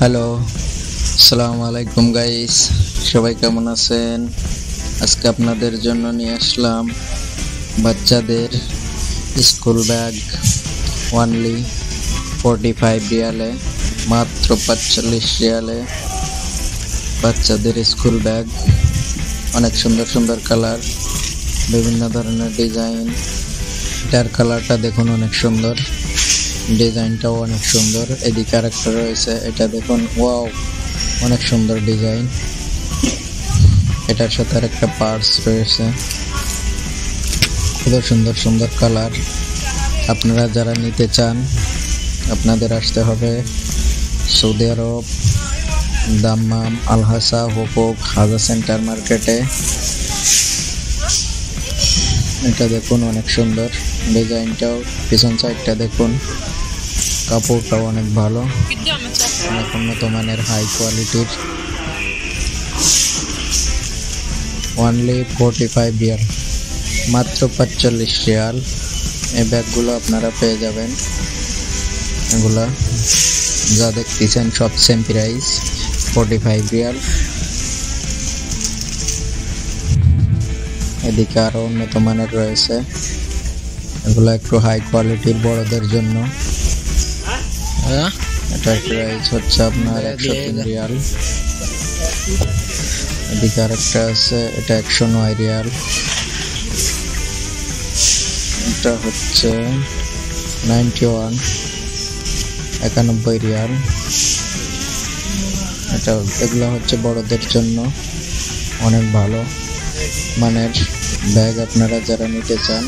Hello, আসসালামু আলাইকুম guys. সবাই কেমন আছেন? আজকে আপনাদের জন্য নিয়ে আসলাম বাচ্চাদের স্কুল ব্যাগ অনলি 45 রিয়ালে, মাত্র 45 রিয়ালে বাচ্চাদের স্কুল ব্যাগ। অনেক সুন্দর সুন্দর কালার, বিভিন্ন ধরনের ডিজাইন। এটার কালারটা দেখুন, অনেক সুন্দর, ডিজাইনটাও অনেক সুন্দর। এদিকে আরেকটা রয়েছে, এটা দেখুন, ওয়াও, অনেক সুন্দর ডিজাইন। এটার সাথে আরেকটা পার্স রয়েছে, খুব সুন্দর সুন্দর কালার। আপনারা যারা নিতে চান আপনাদের আসতে হবে সৌদি আরব, দাম্মাম, আল-হাসা, হুকুক, হাজা সেন্টার মার্কেটে। এটা দেখুন, অনেক সুন্দর ডিজাইনটাও। পিছন সাইডটা দেখুন, কাপড়টাও অনেক ভালো, অনেক উন্নত মানের, হাই কোয়ালিটির। অনলি 45 রিয়াল, মাত্র 45 রিয়াল এই ব্যাগগুলো আপনারা পেয়ে যাবেন। এগুলা যা দেখতেছেন সব সেম প্রাইস, 45 রিয়াল। এদিকে আরো উন্নত মানের রয়েছে, এগুলো একটু হাই কোয়ালিটির, বড়দের জন্য। এটার প্রাইস হচ্ছে আপনার 103 রিয়াল। এদিকে আরেকটা আছে, এটা 109 রিয়াল। এটা হচ্ছে 91 রিয়াল। এগুলো হচ্ছে বড়দের জন্য, অনেক ভালো মানের ব্যাগ। আপনারা যারা নিতে চান,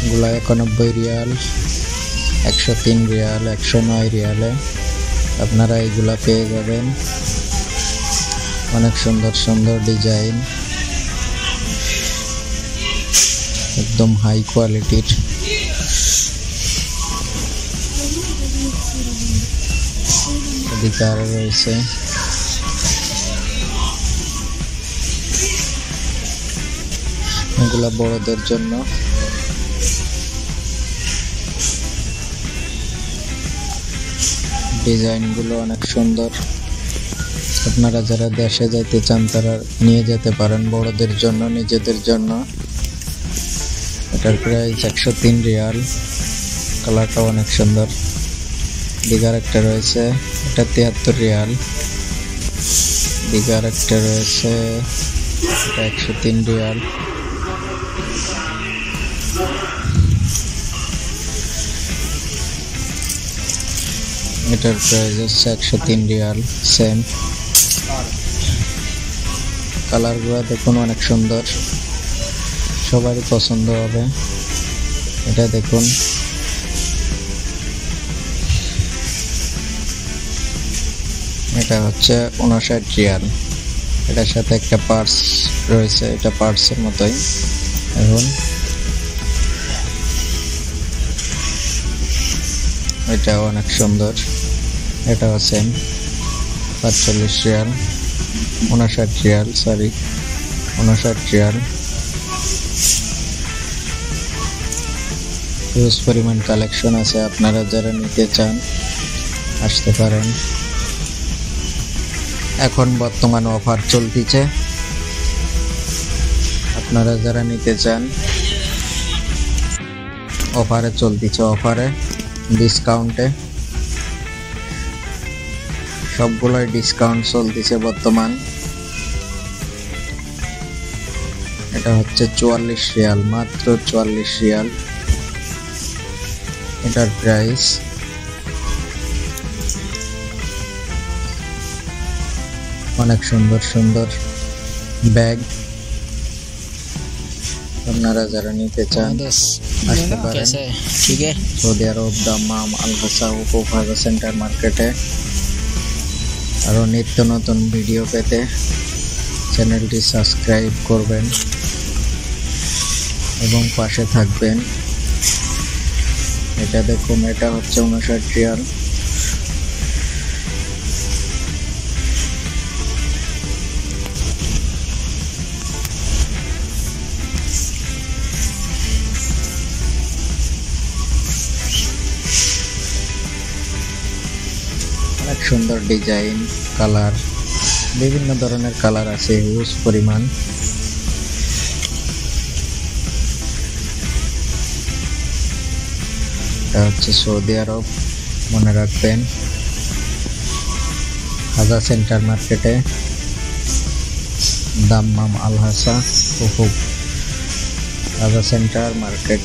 এগুলা 91 রিয়াল, 103 রিয়াল, 109 রিয়ালে আপনারা এগুলা পেয়ে যাবেন। অনেক সুন্দর সুন্দর ডিজাইন, একদম হাই কোয়ালিটির। এদিকে আরো রয়েছে, এগুলা বড়দের জন্য। ডিজাইনগুলো অনেক সুন্দর। আপনারা যারা দেশে যাইতে চান তারা নিয়ে যেতে পারেন, বড়দের জন্য, নিজেদের জন্য। এটার প্রাইস 103 রিয়াল। কালারটা অনেক সুন্দর। দিগার একটা রয়েছে, এটা 73 রিয়াল। দিগার একটা রয়েছে, এটা 103 রিয়াল। এটার প্রাইস হচ্ছে 103 রিয়াল, সেম। কালারগুলো দেখুন, অনেক সুন্দর, সবারই পছন্দ হবে। এটা দেখুন, এটা হচ্ছে 59 রিয়াল। এটার সাথে একটা পার্স রয়েছে, এটা পার্সের মতোই। এখন এটা অনেক সুন্দর, এটাও same, 45 Real, 59 Real, sorry 59 Real. Huge পরিমাণ কালেকশন আছে, আপনারা যারা নিতে চান আসতে পারেন। এখন বর্তমান অফার চলতেছে, আপনারা যারা নিতে চান অফারে চলতেছে, অফারে ডিসকাউন্টে, সবগুলোই ডিসকাউন্ট চলতেছে বর্তমান। এটা হচ্ছে 44 রিয়াল, মাত্র 44 রিয়াল এটার প্রাইস। অনেক সুন্দর সুন্দর ব্যাগ, আপনারা যারা নিতে চান আসতে পারেন সৌদি আরব, দাম্মাম, আল-হাসা, হুকুক, হাজা সেন্টার মার্কেটে। আরো নিত্য নতুন ভিডিও পেতে চ্যানেলটি সাবস্ক্রাইব করবেন এবং পাশে থাকবেন। এটা দেখুন, এটা হচ্ছে 59 রিয়াল। সুন্দর ডিজাইন, কালার, বিভিন্ন ধরনের কালার আছে হিউজ পরিমাণ। এটা হচ্ছে সৌদি আরব, মনে রাখবেন, হাজা সেন্টার মার্কেটে, দাম্মাম আল হাসা উফুক, হাজা সেন্টার মার্কেট।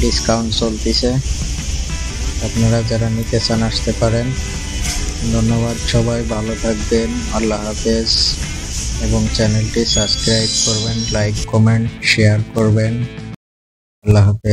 ডিসকাউন্ট চলতেছে, আপনারা যারা নিতে চান আসতে পারেন। ধন্যবাদ, সবাই ভালো থাকবেন, আল্লাহ হাফেজ। এবং চ্যানেলটি সাবস্ক্রাইব করবেন, লাইক, কমেন্ট, শেয়ার করবেন। আল্লাহ হাফেজ।